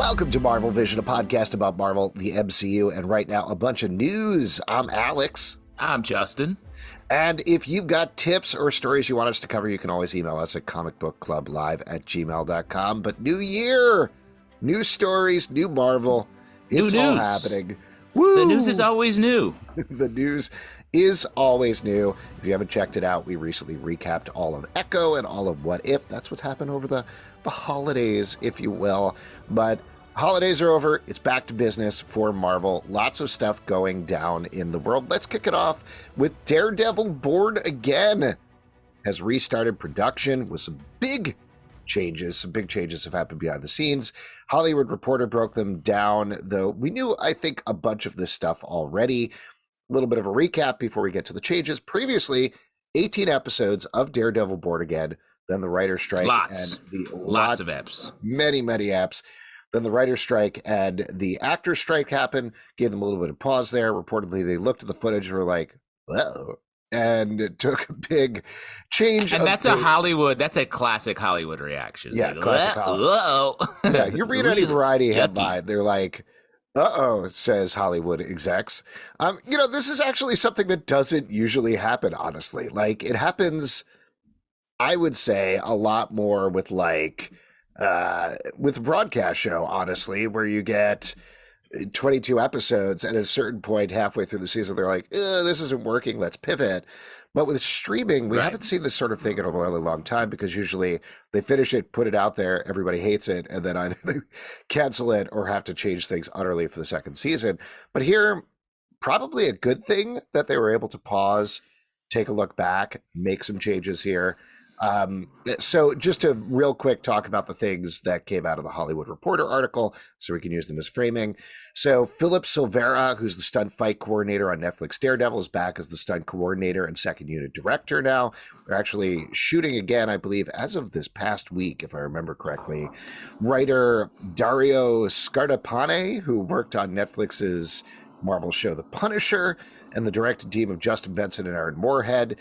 Welcome to Marvel Vision, a podcast about Marvel, the MCU, and right now a bunch of news. I'm Alex. I'm Justin. And if you've got tips or stories you want us to cover, you can always email us at comicbookclublive@gmail.com. But new year, new stories, new Marvel. It's new all news. happening. Woo! The news is always new. The news is always new. If you haven't checked it out, we recently recapped all of Echo and all of What If. That's what's happened over the holidays, if you will. But holidays are over. It's back to business for Marvel. Lots of stuff going down in the world. Let's kick it off with Daredevil Born Again. Has restarted production with some big changes. Some big changes have happened behind the scenes. Hollywood Reporter broke them down, though we knew, I think, a bunch of this stuff already. A little bit of a recap before we get to the changes. Previously, 18 episodes of Daredevil Born Again, then the writer's strike. Lots of eps. Many eps. Then the writer's strike and the actor's strike happened, gave them a little bit of pause there. Reportedly, they looked at the footage and were like, whoa. And it took a big change. And that's a classic Hollywood reaction. Yeah, like, classic Hollywood. Uh-oh. Yeah, you read any Variety Yucky. headline, they're like, uh-oh, says Hollywood execs. This is actually something that doesn't usually happen, honestly. Like, it happens, I would say, a lot more with with a broadcast show, honestly, where you get 22 episodes and at a certain point halfway through the season, they're like, this isn't working, let's pivot. But with streaming, we haven't seen this sort of thing in a really long time because usually they finish it, put it out there, everybody hates it, and then either they cancel it or have to change things utterly for the second season. But here, probably a good thing that they were able to pause, take a look back, make some changes here. So just to real quick talk about the things that came out of the Hollywood Reporter article so we can use them as framing. So Philip Silvera, who's the stunt fight coordinator on Netflix Daredevil, is back as the stunt coordinator and second unit director now. They're actually shooting again, I believe, as of this past week, if I remember correctly. Writer Dario Scardapane, who worked on Netflix's Marvel show The Punisher, and the directing team of Justin Benson and Aaron Moorhead,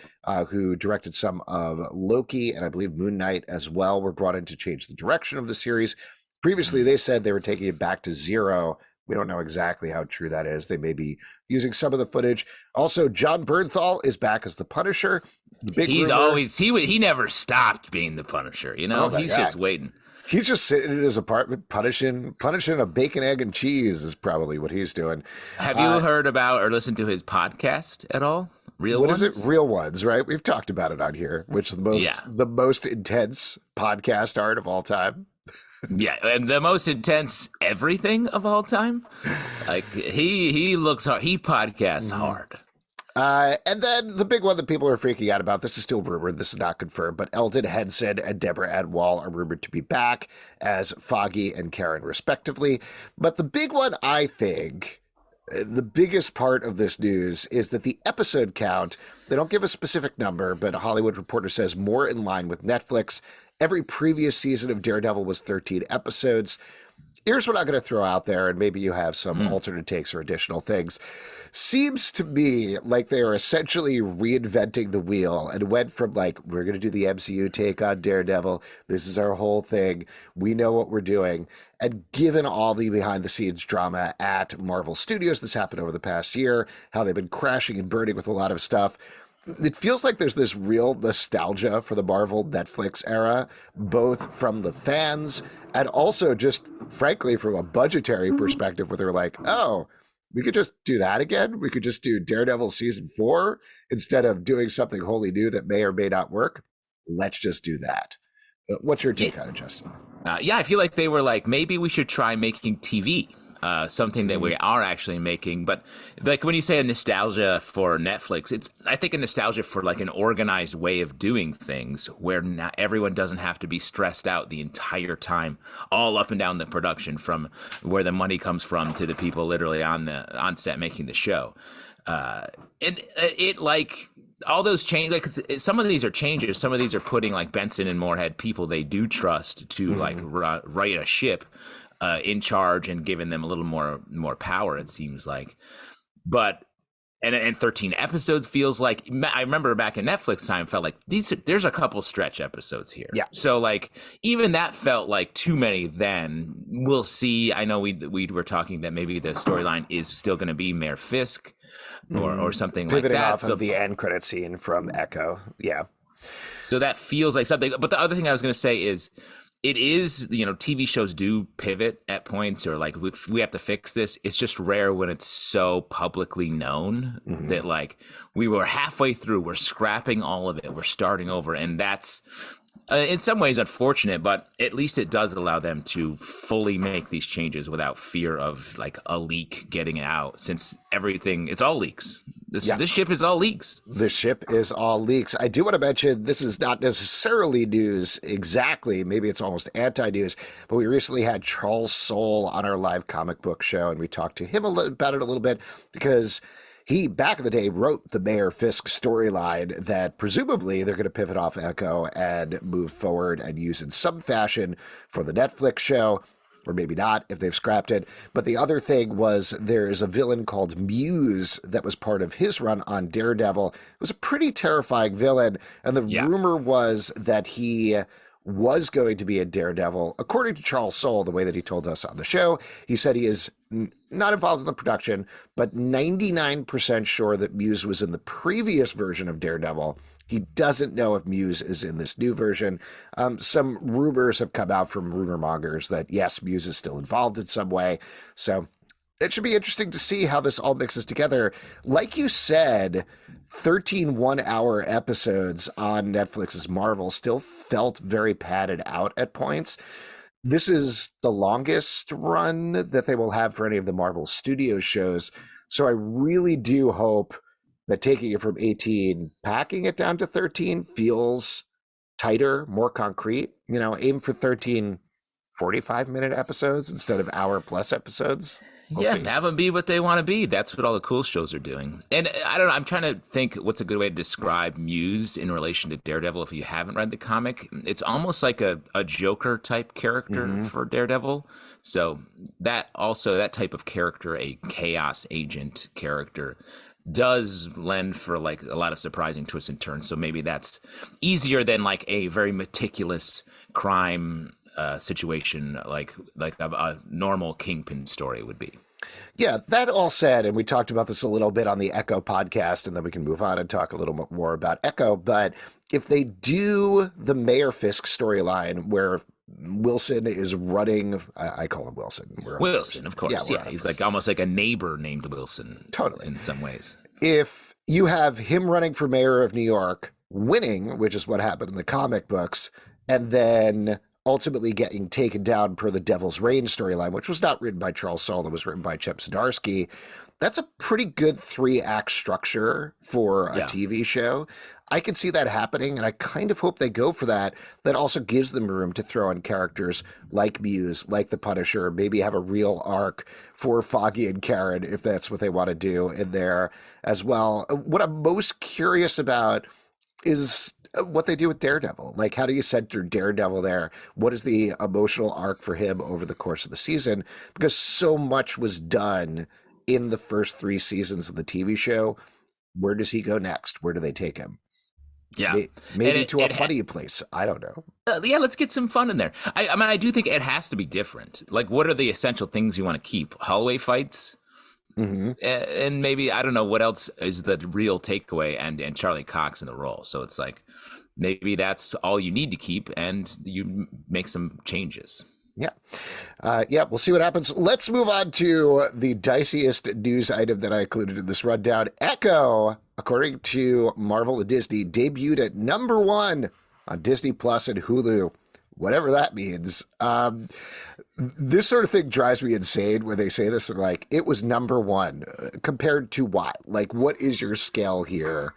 who directed some of Loki and I believe Moon Knight as well, were brought in to change the direction of the series. Previously, they said they were taking it back to zero. We don't know exactly how true that is. They may be using some of the footage. Also, John Bernthal is back as the Punisher. The big he never stopped being the Punisher. He's just waiting. He's just sitting in his apartment punishing a bacon, egg, and cheese is probably what he's doing. Have you heard about or listened to his podcast at all? What is it? Real Ones, right? We've talked about it on here, which is the most intense podcast art of all time. Yeah, and the most intense everything of all time. Like he looks hard. He podcasts hard. And then the big one that people are freaking out about, this is still rumored, this is not confirmed, but Eldon Henson and Deborah Adwall are rumored to be back as Foggy and Karen, respectively. But the big one, I think, the biggest part of this news is that the episode count, they don't give a specific number, but a Hollywood Reporter says more in line with Netflix. Every previous season of Daredevil was 13 episodes. Here's what I'm going to throw out there, and maybe you have some alternate takes or additional things. Seems to me like they are essentially reinventing the wheel and went from we're going to do the MCU take on Daredevil. This is our whole thing. We know what we're doing. And given all the behind-the-scenes drama at Marvel Studios, this happened over the past year, how they've been crashing and burning with a lot of stuff. It feels like there's this real nostalgia for the Marvel Netflix era, both from the fans and also just, frankly, from a budgetary perspective where they're like, oh, we could just do that again. We could just do Daredevil season 4 instead of doing something wholly new that may or may not work. Let's just do that. What's your take on it, Justin? I feel like they were like, maybe we should try making TV. Something that we are actually making. But like when you say a nostalgia for Netflix, I think a nostalgia for an organized way of doing things where not everyone doesn't have to be stressed out the entire time, all up and down the production, from where the money comes from to the people literally on set making the show. And it all those change, cause some of these are changes. Some of these are putting Benson and Moorhead, people they do trust to write a ship, in charge and giving them a little more power, it seems like. But and 13 episodes feels like, I remember back in Netflix time, felt like there's a couple stretch episodes here. Yeah. So like even that felt like too many then. We'll see. I know we were talking that maybe the storyline is still going to be Mayor Fisk or something like that. Pivoting off of the end credit scene from Echo. Yeah. So that feels like something. But the other thing I was going to say is, it is, TV shows do pivot at points, or like we have to fix this. It's just rare when it's so publicly known that like we were halfway through, we're scrapping all of it, we're starting over. And that's in some ways unfortunate, but at least it does allow them to fully make these changes without fear of like a leak getting out, since it's all leaks. This ship is all leaks. The ship is all leaks. I do want to mention this is not necessarily news exactly. Maybe it's almost anti-news, but we recently had Charles Soule on our live comic book show, and we talked to him about it a little bit because he, back in the day, wrote the Mayor Fisk storyline that presumably they're going to pivot off Echo and move forward and use in some fashion for the Netflix show. Or maybe not if they've scrapped it. But the other thing was there's a villain called Muse that was part of his run on Daredevil. It was a pretty terrifying villain. And the rumor was that he was going to be a Daredevil. According to Charles Soule, the way that he told us on the show, he said he is not involved in the production, but 99% sure that Muse was in the previous version of Daredevil. He doesn't know if Muse is in this new version. Some rumors have come out from rumor mongers that, yes, Muse is still involved in some way. So it should be interesting to see how this all mixes together. Like you said, 13 one-hour episodes on Netflix's Marvel still felt very padded out at points. This is the longest run that they will have for any of the Marvel Studios shows. So I really do hope that taking it from 18, packing it down to 13 feels tighter, more concrete. Aim for 13 45-minute episodes instead of hour-plus episodes. We'll see. Have them be what they want to be. That's what all the cool shows are doing. And I don't know, I'm trying to think what's a good way to describe Muse in relation to Daredevil if you haven't read the comic. It's almost like a Joker-type character for Daredevil. So that type of character, a chaos agent character, does lend for like a lot of surprising twists and turns. So maybe that's easier than like a very meticulous crime situation like a normal Kingpin story would be. Yeah, that all said, and we talked about this a little bit on the Echo podcast, and then we can move on and talk a little bit more about Echo. But if they do the Mayor Fisk storyline where Wilson is running, I call him Wilson. Wilson, of course. Yeah, he's like almost like a neighbor named Wilson. Totally. In some ways. If you have him running for mayor of New York, winning, which is what happened in the comic books, and then ultimately getting taken down per the Devil's Reign storyline, which was not written by Charles Soule, it was written by Chip Zdarsky. That's a pretty good 3-act structure for a TV show. I can see that happening, and I kind of hope they go for that. That also gives them room to throw in characters like Muse, like the Punisher, maybe have a real arc for Foggy and Karen, if that's what they want to do in there as well. What I'm most curious about is what they do with Daredevil. Like, how do you center Daredevil there? What is the emotional arc for him over the course of the season? Because so much was done in the first 3 seasons of the TV show. Where does he go next? Where do they take him? Yeah, maybe to a funny place. I don't know. Let's get some fun in there. I mean, I do think it has to be different. Like, what are the essential things you want to keep? Hallway fights? And maybe, I don't know, what else is the real takeaway, and Charlie Cox in the role. So it's like, maybe that's all you need to keep, and you make some changes. Yeah, we'll see what happens. Let's move on to the diciest news item that I included in this rundown. Echo, according to Marvel and Disney, debuted at #1 on Disney Plus and Hulu, whatever that means. This sort of thing drives me insane when they say this. They're like, it was #1 compared to what? Like, what is your scale here?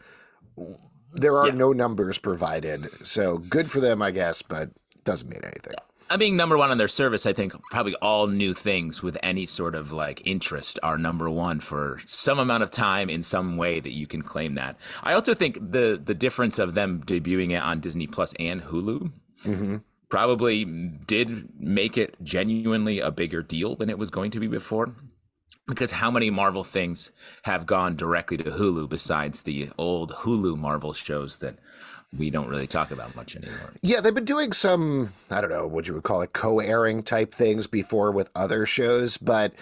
There are no numbers provided. So good for them, I guess, but doesn't mean anything. I mean, #1 on their service, I think probably all new things with any sort of like interest are #1 for some amount of time in some way that you can claim that. I also think the difference of them debuting it on Disney Plus and Hulu probably did make it genuinely a bigger deal than it was going to be before. because how many Marvel things have gone directly to Hulu besides the old Hulu Marvel shows that we don't really talk about much anymore? Yeah, they've been doing some, I don't know what you would call it, co-airing type things before with other shows, but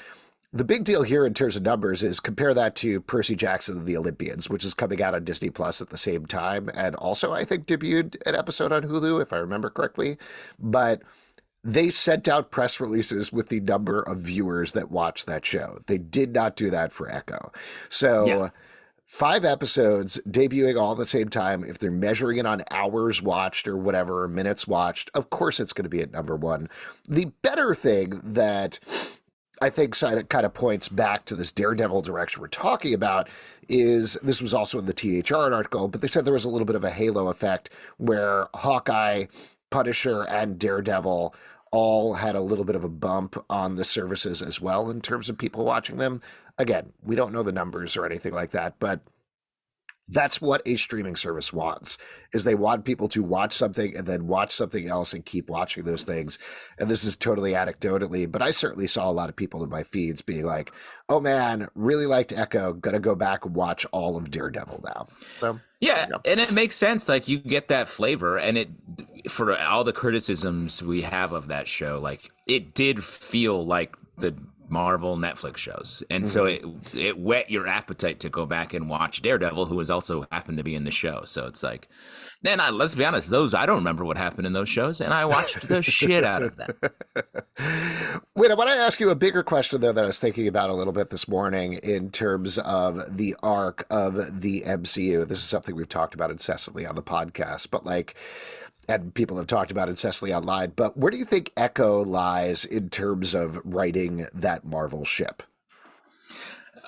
the big deal here in terms of numbers is compare that to Percy Jackson and the Olympians, which is coming out on Disney Plus at the same time, and also I think debuted an episode on Hulu, if I remember correctly. But they sent out press releases with the number of viewers that watched that show. They did not do that for Echo. So Yeah. 5 episodes debuting all at the same time. If they're measuring it on hours watched or whatever, or minutes watched, of course it's going to be at number one. The better thing that I think kind of points back to this Daredevil direction we're talking about is this was also in the THR article, but they said there was a little bit of a halo effect where Hawkeye, Punisher, and Daredevil all had a little bit of a bump on the services as well in terms of people watching them. Again, we don't know the numbers or anything like that, but that's what a streaming service wants, is they want people to watch something and then watch something else and keep watching those things. And this is totally anecdotally, but I certainly saw a lot of people in my feeds being like, oh man, really liked Echo, gonna go back and watch all of Daredevil now. So Yeah, and it makes sense. Like, you get that flavor, and it, for all the criticisms we have of that show, like, it did feel like the Marvel Netflix shows, and so it whet your appetite to go back and watch Daredevil, who has also happened to be in the show. So it's like, then let's be honest, those, I don't remember what happened in those shows, and I watched the shit out of them. Wait, I want to ask you a bigger question, though, that I was thinking about a little bit this morning in terms of the arc of the MCU. This is something we've talked about incessantly on the podcast, but like, and people have talked about incessantly online, but where do you think Echo lies in terms of writing that Marvel ship?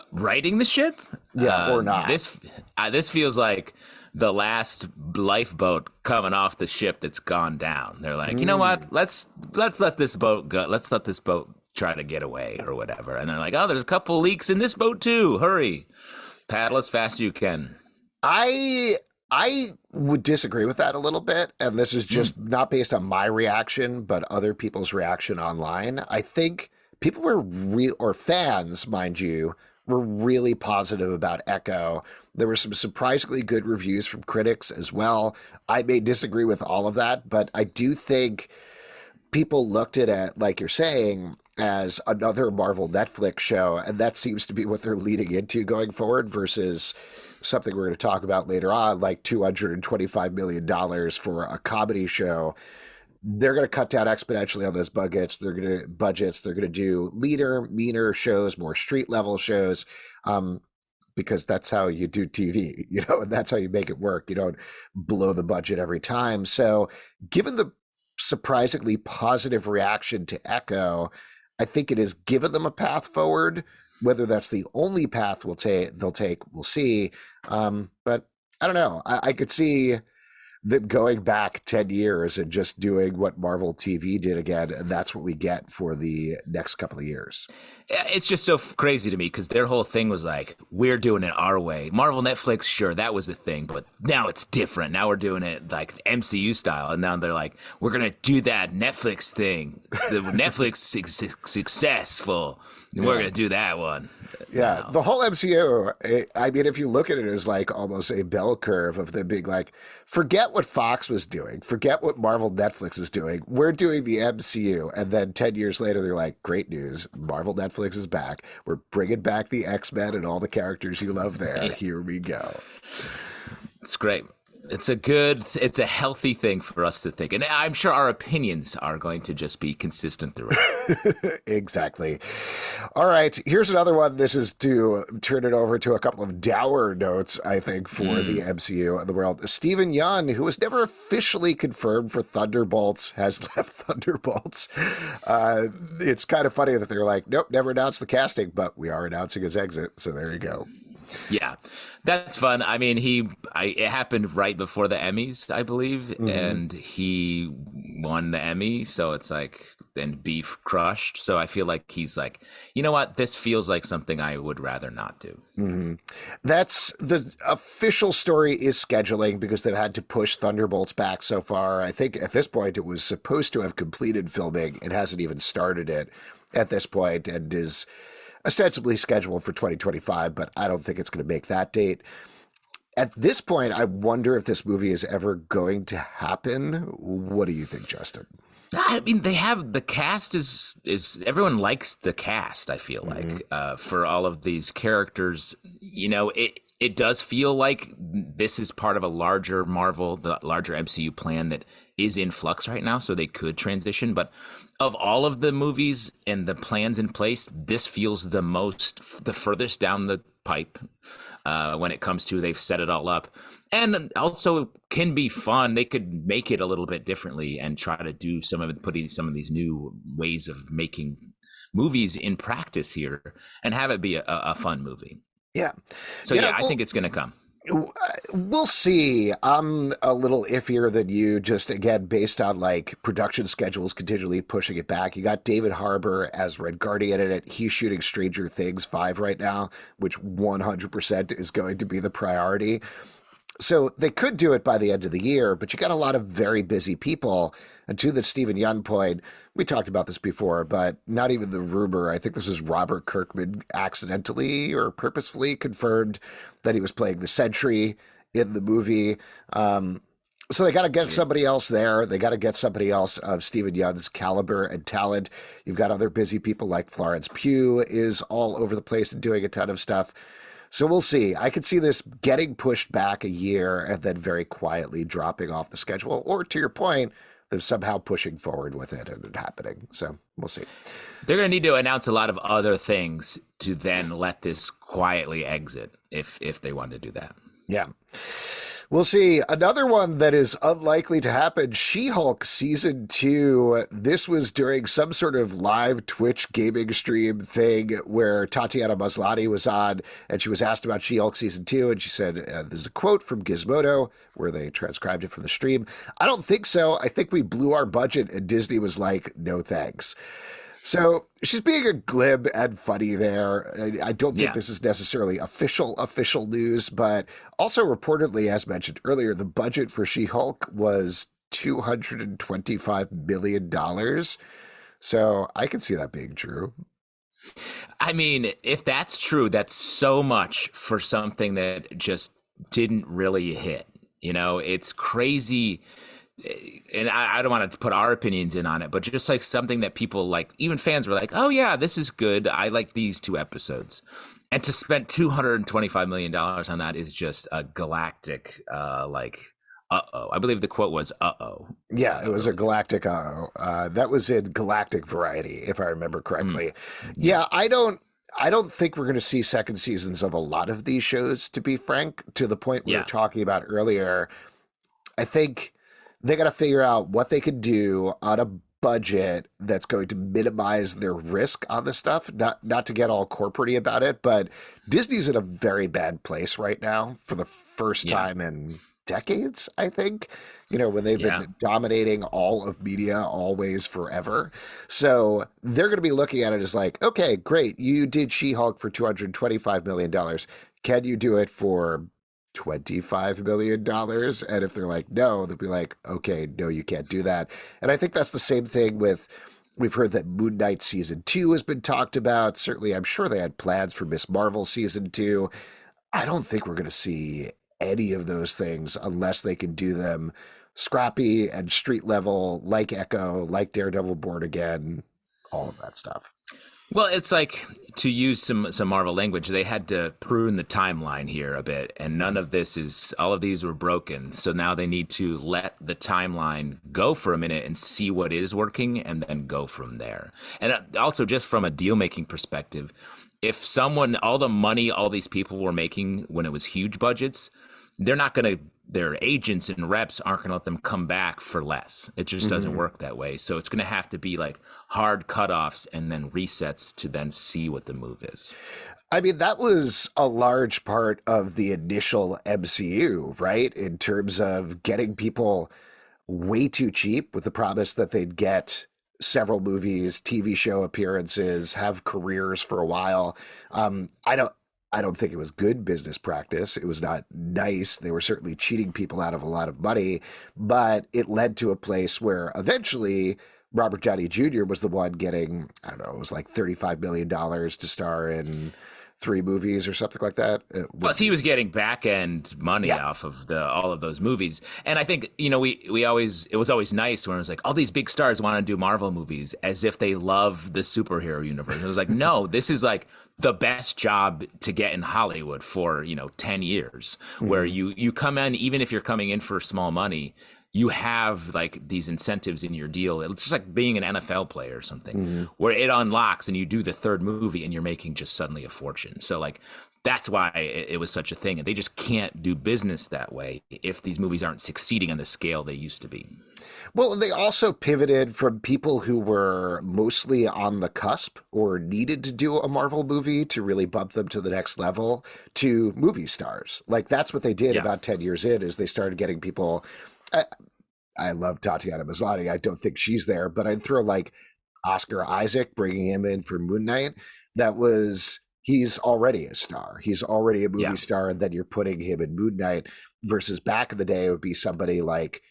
Writing the ship, Yeah, or not. This feels like the last lifeboat coming off the ship that's gone down. They're like, you know what? Let's let this boat go. Let's let this boat try to get away or whatever. And they're like, oh, there's a couple leaks in this boat too. Hurry, paddle as fast as you can. I would disagree with that a little bit, and this is just not based on my reaction, but other people's reaction online. I think people were or fans, mind you, were really positive about Echo. There were some surprisingly good reviews from critics as well. I may disagree with all of that, but I do think people looked at it, like you're saying, as another Marvel Netflix show, and that seems to be what they're leading into going forward versus something we're going to talk about later on, like $225 million for a comedy show. They're going to cut down exponentially on those budgets. They're going to do leaner, meaner shows, more street level shows, because that's how you do TV, and that's how you make it work. You don't blow the budget every time. So given the surprisingly positive reaction to Echo, I think it has given them a path forward. Whether that's the only path they'll take, we'll see. But I don't know. I could see them going back 10 years and just doing what Marvel TV did again, and that's what we get for the next couple of years. It's just so crazy to me because their whole thing was like, we're doing it our way. Marvel Netflix, sure, that was a thing, but now it's different. Now we're doing it like MCU style, and now they're like, we're going to do that Netflix thing. The Netflix is successful. We're going to do that one. Yeah, No. the whole MCU, I mean, if you look at it as like almost a bell curve of them being like, forget what Fox was doing, forget what Marvel Netflix is doing, we're doing the MCU. And then 10 years later, they're like, great news, Marvel Netflix is back. We're bringing back the X-Men and all the characters you love there. Yeah. Here we go. It's great. It's a healthy thing for us to think. And I'm sure our opinions are going to just be consistent throughout. Exactly. All right. Here's another one. This is to turn it over to a couple of dour notes, I think, for the MCU and the world. Steven Yeun, who was never officially confirmed for Thunderbolts, has left Thunderbolts. It's kind of funny that they're like, nope, never announced the casting, but we are announcing his exit. So there you go. Yeah, that's fun. I mean, it happened right before the Emmys, I believe, and he won the Emmy. So it's like, then beef crushed. So I feel like he's like, you know what? This feels like something I would rather not do. That's the official story is scheduling because they've had to push Thunderbolts back so far. I think at this point it was supposed to have completed filming. It hasn't even started it at this point and is ostensibly scheduled for 2025, but I don't think it's going to make that date. At this point, I wonder if this movie is ever going to happen. What do you think, Justin? I mean, they have the cast is everyone likes the cast. I feel like for all of these characters, it does feel like this is part of a larger Marvel, the larger MCU plan that is in flux right now. So they could transition, but of all of the movies and the plans in place, this feels the furthest down the pipe when it comes to they've set it all up. And also can be fun. They could make it a little bit differently and try to do putting some of these new ways of making movies in practice here and have it be a fun movie. Yeah. So I think it's going to come. We'll see. I'm a little iffier than you, just again, based on like production schedules continually pushing it back. You got David Harbour as Red Guardian in it. He's shooting Stranger Things 5 right now, which 100% is going to be the priority. So they could do it by the end of the year, but you got a lot of very busy people. And to the Steven Yeun point, we talked about this before, but not even the rumor. I think this was Robert Kirkman accidentally or purposefully confirmed that he was playing the Sentry in the movie. So they got to get somebody else there. They got to get somebody else of Steven Yeun's caliber and talent. You've got other busy people like Florence Pugh is all over the place and doing a ton of stuff. So we'll see. I could see this getting pushed back a year and then very quietly dropping off the schedule. Or to your point, they're somehow pushing forward with it and it happening. So we'll see. They're going to need to announce a lot of other things to then let this quietly exit if they want to do that. Yeah. We'll see. Another one that is unlikely to happen, She-Hulk Season 2. This was during some sort of live Twitch gaming stream thing where Tatiana Maslany was on, and she was asked about She-Hulk Season 2, and she said, this is a quote from Gizmodo, where they transcribed it from the stream. I don't think so. I think we blew our budget, and Disney was like, no thanks. So she's being a glib and funny there. I don't think this is necessarily official news, but also reportedly, as mentioned earlier, the budget for She-Hulk was $225 million. So I can see that being true. I mean, if that's true, that's so much for something that just didn't really hit. It's crazy. And I don't want to put our opinions in on it, but just like something that people like, even fans were like, oh yeah, this is good. I like these 2 episodes. And to spend $225 million on that is just a galactic, uh-oh. I believe the quote was, uh-oh. Yeah, it was a galactic uh-oh. That was in Galactic Variety, if I remember correctly. Yeah, I don't think we're going to see second seasons of a lot of these shows, to be frank, to the point we were talking about earlier. I think they got to figure out what they could do on a budget that's going to minimize their risk on this stuff. Not to get all corporate-y about it, but Disney's in a very bad place right now for the first time in decades, I think, when they've been dominating all of media always forever. So they're going to be looking at it as like, okay, great. You did She-Hulk for $225 million. Can you do it for $25 million? And if they're like, no, they'll be like, okay, no, you can't do that. And I think that's the same thing with, we've heard that Moon Knight Season 2 has been talked about. Certainly, I'm sure they had plans for Miss Marvel Season 2. I don't think we're going to see any of those things unless they can do them scrappy and street level, like Echo, like Daredevil Born Again, all of that stuff. Well, it's like, to use some Marvel language, they had to prune the timeline here a bit, and all of these were broken. So now they need to let the timeline go for a minute and see what is working and then go from there. And also, just from a deal-making perspective, if all the money all these people were making when it was huge budgets, their agents and reps aren't going to let them come back for less. It just doesn't work that way. So it's going to have to be like hard cutoffs and then resets to then see what the move is. I mean, that was a large part of the initial MCU, right? In terms of getting people way too cheap with the promise that they'd get several movies, TV show appearances, have careers for a while. I don't think it was good business practice. It was not nice. They were certainly cheating people out of a lot of money, but it led to a place where eventually Robert Downey Jr. was the one getting, I don't know, it was like $35 million to star in 3 movies or something like that. Plus, he was getting back end money Yeah. off of all of those movies, and I think we always it was always nice when it was like all these big stars want to do Marvel movies as if they love the superhero universe. It was like, no, this is like the best job to get in Hollywood for 10 years, where you come in, even if you're coming in for small money, you have like these incentives in your deal. It's just like being an NFL player or something, where it unlocks and you do the third movie and you're making just suddenly a fortune. So like that's why it was such a thing, and they just can't do business that way if these movies aren't succeeding on the scale they used to be. Well, they also pivoted from people who were mostly on the cusp or needed to do a Marvel movie to really bump them to the next level to movie stars. Like that's what they did Yeah. about 10 years in, is they started getting people. I love Tatiana Maslany. I don't think she's there, but I'd throw like Oscar Isaac, bringing him in for Moon Knight. He's already a star. He's already a movie Yeah. star, and then you're putting him in Moon Knight versus back in the day, it would be somebody like,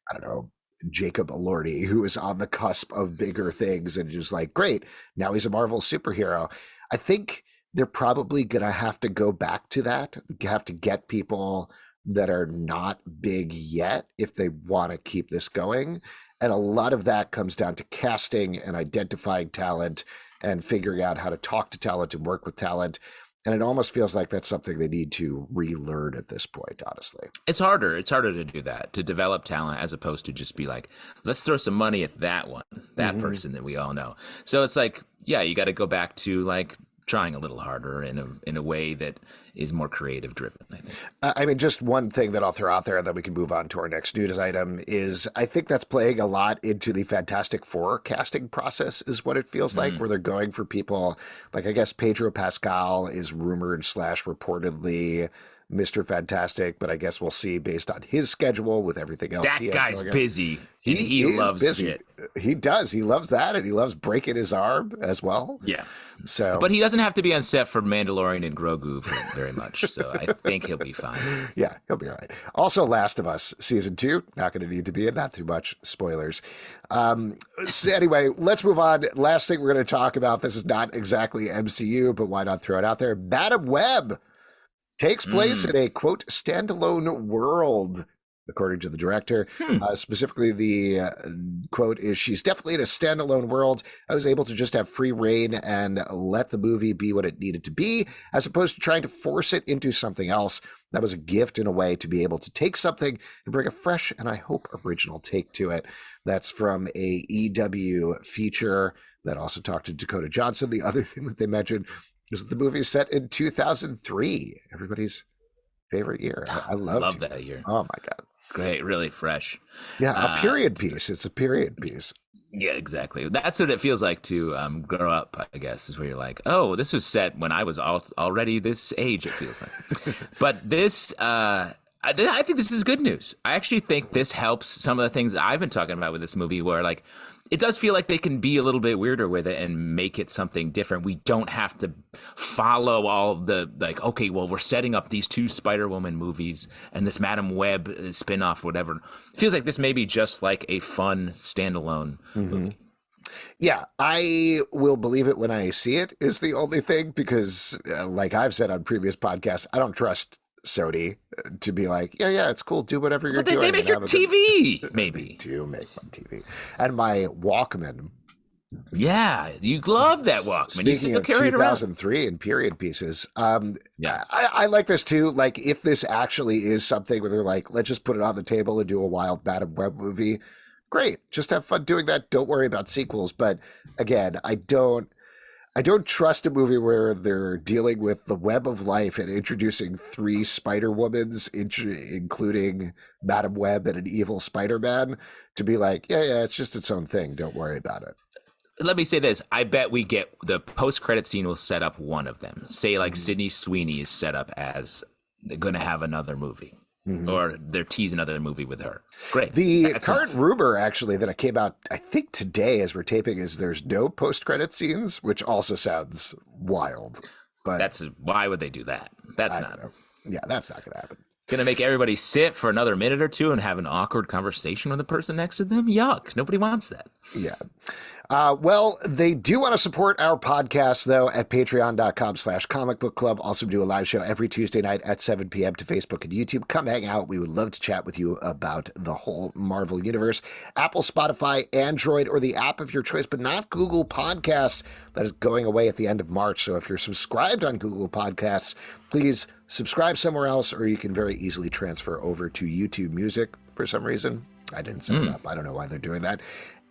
I don't know, Jacob Elordi, who is on the cusp of bigger things and just like, great, now he's a Marvel superhero. I think they're probably going to have to go back to that, have to get people that are not big yet if they want to keep this going. And a lot of that comes down to casting and identifying talent and figuring out how to talk to talent and work with talent. And it almost feels like that's something they need to relearn at this point, honestly. It's harder. It's harder to do that, to develop talent, as opposed to just be like, let's throw some money at that one, that person that we all know. So it's like, yeah, you got to go back to like trying a little harder in a way that is more creative driven, I think. I mean, just one thing that I'll throw out there, and then we can move on to our next news item, is I think that's playing a lot into the Fantastic Four casting process, is what it feels like, where they're going for people like, I guess Pedro Pascal is rumored / reportedly Mr. Fantastic, but I guess we'll see based on his schedule with everything else. That he has guy's going on. busy. And he is loves busy. it. He does. He loves that, and he loves breaking his arm as well. Yeah. So, But he doesn't have to be on set for Mandalorian and Grogu for very much. So I think he'll be fine. yeah, he'll be all right. Also, Last of Us season 2, not going to need to be in that too much. Spoilers. So anyway, let's move on. Last thing we're going to talk about. This is not exactly MCU, but why not throw it out there? Madam Web takes place in a quote standalone world, according to the director. Specifically, the quote is, "She's definitely in a standalone world. I was able to just have free reign and let the movie be what it needed to be, as opposed to trying to force it into something else. That was a gift in a way, to be able to take something and bring a fresh and I hope original take to it." That's from a EW feature that also talked to Dakota Johnson. The other thing that they mentioned was that the movie is set in 2003, everybody's favorite year. I love that year. Oh my God. Great, really fresh. Yeah, a period piece. It's a period piece. Yeah, exactly. That's what it feels like to grow up, I guess, is where you're like, oh, this was set when I was already this age, it feels like. But this, I think this is good news. I actually think this helps some of the things I've been talking about with this movie, where like it does feel like they can be a little bit weirder with it and make it something different. We don't have to follow all the like, okay, well, we're setting up these 2 Spider-Woman movies and this Madam Web spinoff, whatever. It feels like this may be just like a fun standalone movie. Yeah, I will believe it when I see it, is the only thing, because like I've said on previous podcasts, I don't trust Sony to be like, yeah, it's cool, do whatever you're But doing. they make your TV, maybe. To make my TV. And my Walkman. Yeah, you love that Walkman. You Speaking still of carry it around. 2003 and period pieces, Yeah. I like this too. Like, if this actually is something where they're like, let's just put it on the table and do a wild Madam Web movie, great. Just have fun doing that. Don't worry about sequels. But again, I don't trust a movie where they're dealing with the web of life and introducing 3 Spider-Womans, including Madam Web and an evil Spider-Man, to be like, yeah, it's just its own thing. Don't worry about it. Let me say this. I bet we get the post-credit scene will set up one of them. Say like Sydney Sweeney is set up as they're going to have another movie. Or they're teasing another movie with her. Great. The That's current enough. rumor, actually, that came out, I think today as we're taping, is there's no post-credit scenes, which also sounds wild. But Why would they do that? That's I not. don't know. Yeah, that's not going to happen. Gonna make everybody sit for another minute or two and have an awkward conversation with the person next to them? Yuck. Nobody wants that. Yeah. Well, they do want to support our podcast, though, at patreon.com/comic book club. Also do a live show every Tuesday night at 7 p.m. to Facebook and YouTube. Come hang out. We would love to chat with you about the whole Marvel universe. Apple, Spotify, Android, or the app of your choice, but not Google Podcasts. That is going away at the end of March. So if you're subscribed on Google Podcasts, please subscribe somewhere else, or you can very easily transfer over to YouTube Music for some reason. I didn't set it up. I don't know why they're doing that.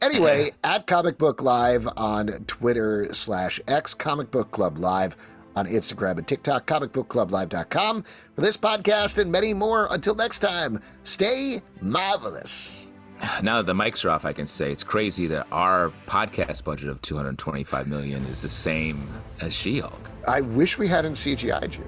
Anyway, at Comic Book Live on Twitter/X, Comic Book Club Live on Instagram and TikTok, comicbookclublive.com. For this podcast and many more, until next time, stay marvelous. Now that the mics are off, I can say it's crazy that our podcast budget of $225 million is the same as She-Hulk. I wish we hadn't CGI'd you.